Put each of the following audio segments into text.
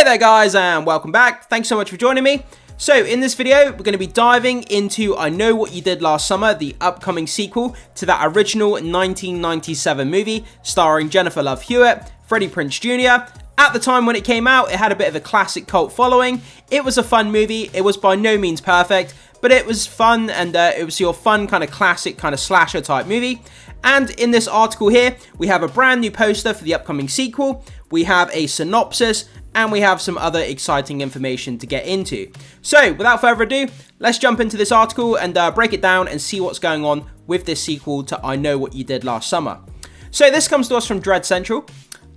Hey there guys, and welcome back. Thanks so much for joining me. So in this video, we're going to be diving into I Know What You Did Last Summer, the upcoming sequel to that original 1997 movie starring Jennifer Love Hewitt, Freddie Prinze Jr. At the time when it came out, it had a bit of a classic cult following. It was a fun movie. It was by no means perfect, but it was fun, and it was your fun kind of classic kind of slasher type movie. And in this article here, we have a brand new poster for the upcoming sequel. We have a synopsis, and we have some other exciting information to get into. So, without further ado, let's jump into this article and break it down and see what's going on with this sequel to I Know What You Did Last Summer. So, this comes to us from Dread Central.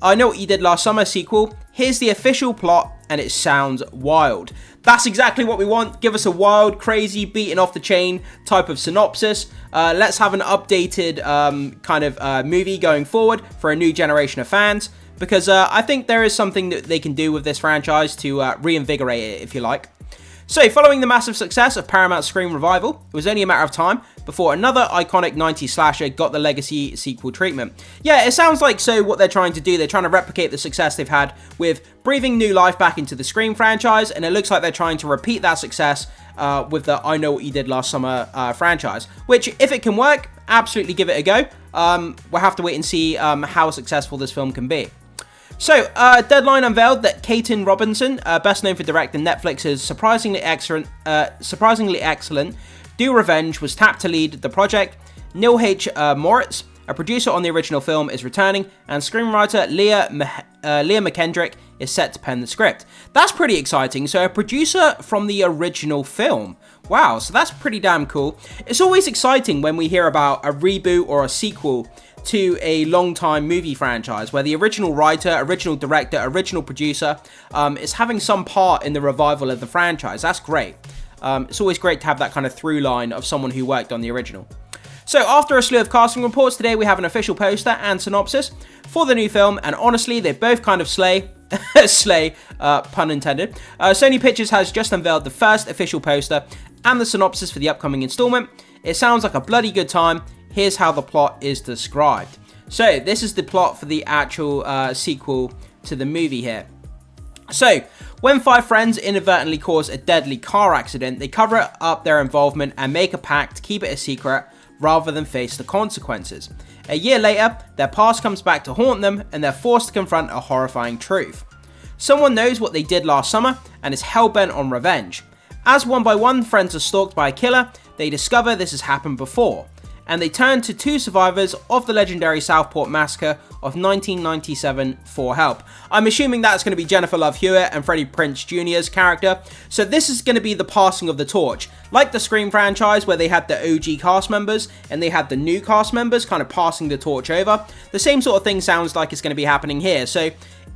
I Know What You Did Last Summer sequel. Here's the official plot, and it sounds wild. That's exactly what we want. Give us a wild, crazy, beaten off the chain type of synopsis. Let's have an updated movie going forward for a new generation of fans. Because I think there is something that they can do with this franchise to reinvigorate it, if you like. So, following the massive success of Paramount's Scream revival, it was only a matter of time before another iconic 90s slasher got the legacy sequel treatment. Yeah, it sounds like what they're trying to do. They're trying to replicate the success they've had with breathing new life back into the Scream franchise, and it looks like they're trying to repeat that success with the I Know What You Did Last Summer franchise, which, if it can work, absolutely give it a go. We'll have to wait and see how successful this film can be. So, Deadline unveiled that Caitlin Robinson, best known for directing Netflix's surprisingly excellent Do Revenge, was tapped to lead the project. Neil H. Moritz, a producer on the original film, is returning, and screenwriter Leah McKendrick is set to pen the script. That's pretty exciting. So, a producer from the original film. Wow, so that's pretty damn cool. It's always exciting when we hear about a reboot or a sequel to a long-time movie franchise where the original writer, original director, original producer is having some part in the revival of the franchise. That's great. It's always great to have that kind of through line of someone who worked on the original. So after a slew of casting reports, today we have an official poster and synopsis for the new film, and honestly, they both kind of slay, pun intended. Sony Pictures has just unveiled the first official poster and the synopsis for the upcoming installment. It sounds like a bloody good time. Here's how the plot is described. So, this is the plot for the actual sequel to the movie here. So, when five friends inadvertently cause a deadly car accident, they cover up their involvement and make a pact to keep it a secret rather than face the consequences. A year later, their past comes back to haunt them and they're forced to confront a horrifying truth. Someone knows what they did last summer and is hell-bent on revenge. As one by one friends are stalked by a killer, they discover this has happened before, and they turn to two survivors of the legendary Southport Massacre of 1997 for help. I'm assuming that's going to be Jennifer Love Hewitt and Freddie Prinze Jr.'s character, so this is going to be the passing of the torch. Like the Scream franchise where they had the OG cast members and they had the new cast members kind of passing the torch over, the same sort of thing sounds like it's going to be happening here. So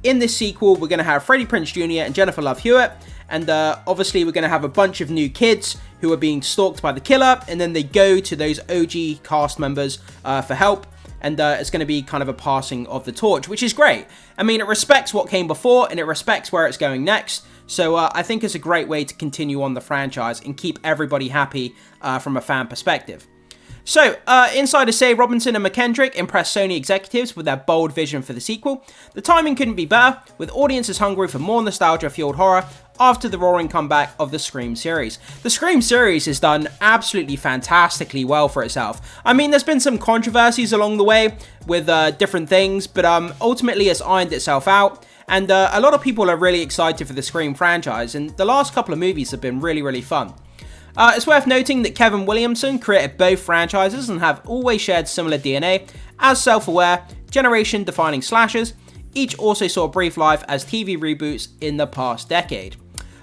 in this sequel, we're going to have Freddie Prinze Jr. and Jennifer Love Hewitt, and obviously we're going to have a bunch of new kids who are being stalked by the killer, and then they go to those OG cast members for help, and it's going to be kind of a passing of the torch, which is great. I mean, it respects what came before, and it respects where it's going next, so I think it's a great way to continue on the franchise and keep everybody happy from a fan perspective. So, insiders say Robinson and McKendrick impressed Sony executives with their bold vision for the sequel. The timing couldn't be better, with audiences hungry for more nostalgia-fueled horror after the roaring comeback of the Scream series. The Scream series has done absolutely fantastically well for itself. I mean, there's been some controversies along the way with different things, but ultimately it's ironed itself out. And a lot of people are really excited for the Scream franchise, and the last couple of movies have been really, really fun. It's worth noting that Kevin Williamson created both franchises and have always shared similar DNA as self-aware, generation-defining slashers. Each also saw a brief life as TV reboots in the past decade.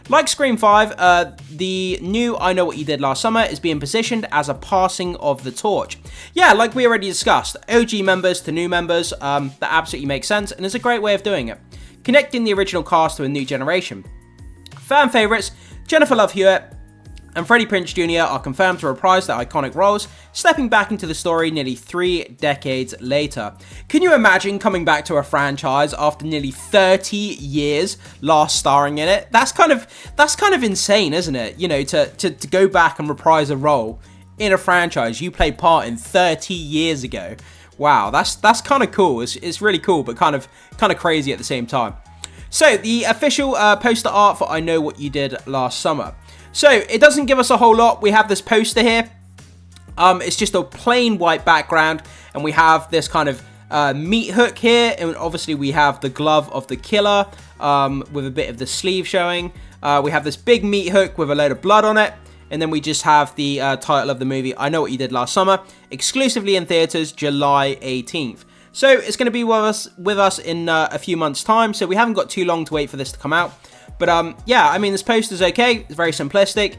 Like Scream 5, the new I Know What You Did Last Summer is being positioned as a passing of the torch. Yeah, like we already discussed, OG members to new members, that absolutely makes sense, and it's a great way of doing it. Connecting the original cast to a new generation. Fan favourites, Jennifer Love Hewitt and Freddie Prinze Jr. are confirmed to reprise their iconic roles, stepping back into the story nearly 3 decades later. Can you imagine coming back to a franchise after nearly 30 years last starring in it? That's kind of insane, isn't it? You know, to go back and reprise a role in a franchise you played part in 30 years ago. Wow, that's kind of cool. It's really cool, but kind of crazy at the same time. So, the official poster art for I Know What You Did Last Summer. So, it doesn't give us a whole lot. We have this poster here. It's just a plain white background, and we have this kind of meat hook here, and obviously we have the glove of the killer with a bit of the sleeve showing. We have this big meat hook with a load of blood on it, and then we just have the title of the movie, I Know What You Did Last Summer, exclusively in theaters July 18th. So it's going to be with us in a few months' time, so we haven't got too long to wait for this to come out. But yeah, I mean, this poster's okay. It's very simplistic.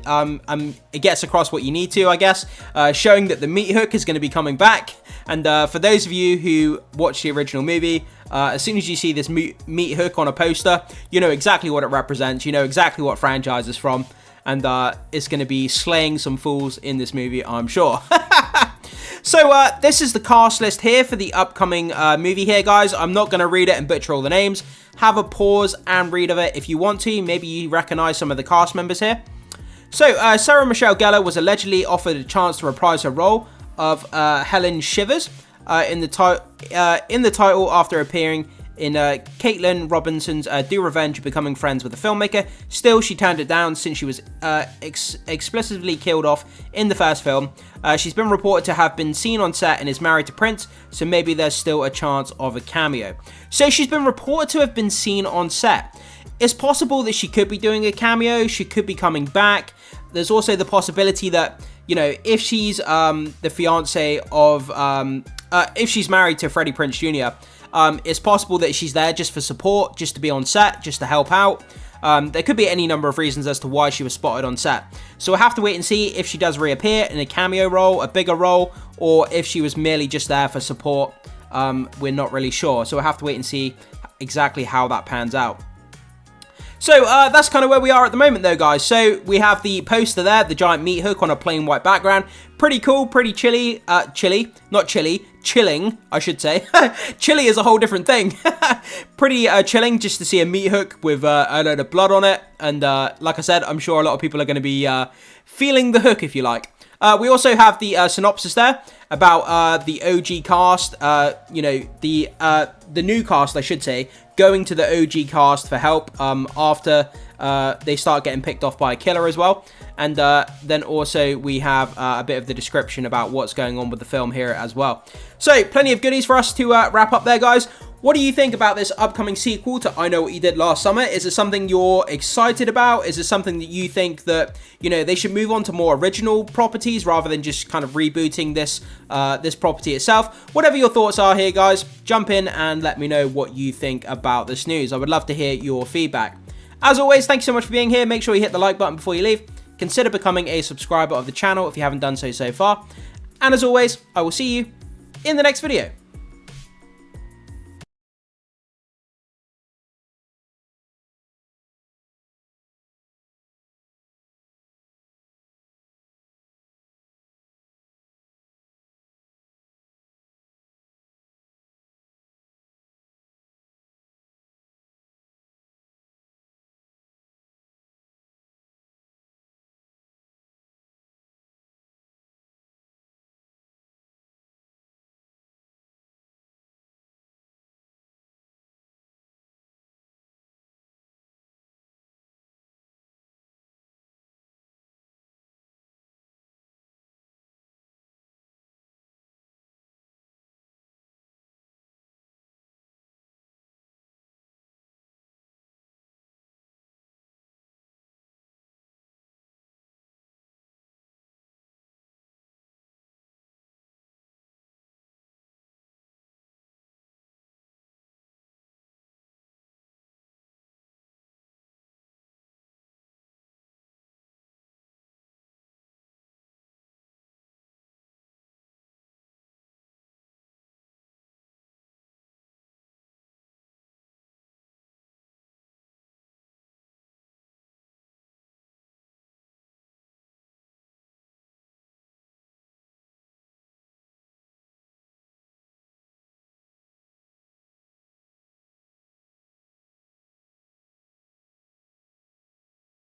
It gets across what you need to, I guess, showing that the meat hook is going to be coming back. And for those of you who watched the original movie, as soon as you see this meat hook on a poster, you know exactly what it represents. You know exactly what franchise it's from. And it's going to be slaying some fools in this movie, I'm sure. So, this is the cast list here for the upcoming movie here, guys. I'm not going to read it and butcher all the names. Have a pause and read of it if you want to. Maybe you recognize some of the cast members here. So, Sarah Michelle Gellar was allegedly offered a chance to reprise her role of Helen Shivers in the title after appearing in Caitlin Robinson's Do Revenge, becoming friends with the filmmaker. Still, she turned it down since she was explicitly killed off in the first film. She's been reported to have been seen on set and is married to Prince, so maybe there's still a chance of a cameo. So she's been reported to have been seen on set. It's possible that she could be doing a cameo, she could be coming back. There's also the possibility that, you know, if she's the fiance of, if she's married to Freddie Prinze Jr., it's possible that she's there just for support, just to be on set, just to help out. There could be any number of reasons as to why she was spotted on set. So we'll have to wait and see if she does reappear in a cameo role, a bigger role, or if she was merely just there for support. We're not really sure. So we'll have to wait and see exactly how that pans out. So that's kind of where we are at the moment though, guys. So we have the poster there, the giant meat hook on a plain white background. Pretty cool, pretty chilling, I should say. Chilly is a whole different thing. Pretty chilling just to see a meat hook with a load of blood on it. And like I said, I'm sure a lot of people are going to be feeling the hook, if you like. We also have the synopsis there about the OG cast, you know, the new cast, I should say, going to the OG cast for help after they start getting picked off by a killer as well. And then also we have a bit of the description about what's going on with the film here as well. So plenty of goodies for us to wrap up there, guys. What do you think about this upcoming sequel to I Know What You Did Last Summer? Is it something you're excited about? Is it something that you think that, you know, they should move on to more original properties rather than just kind of rebooting this this property itself? Whatever your thoughts are here, guys, jump in and let me know what you think about this news. I would love to hear your feedback. As always, thank you so much for being here. Make sure you hit the like button before you leave. Consider becoming a subscriber of the channel if you haven't done so far. And as always, I will see you in the next video.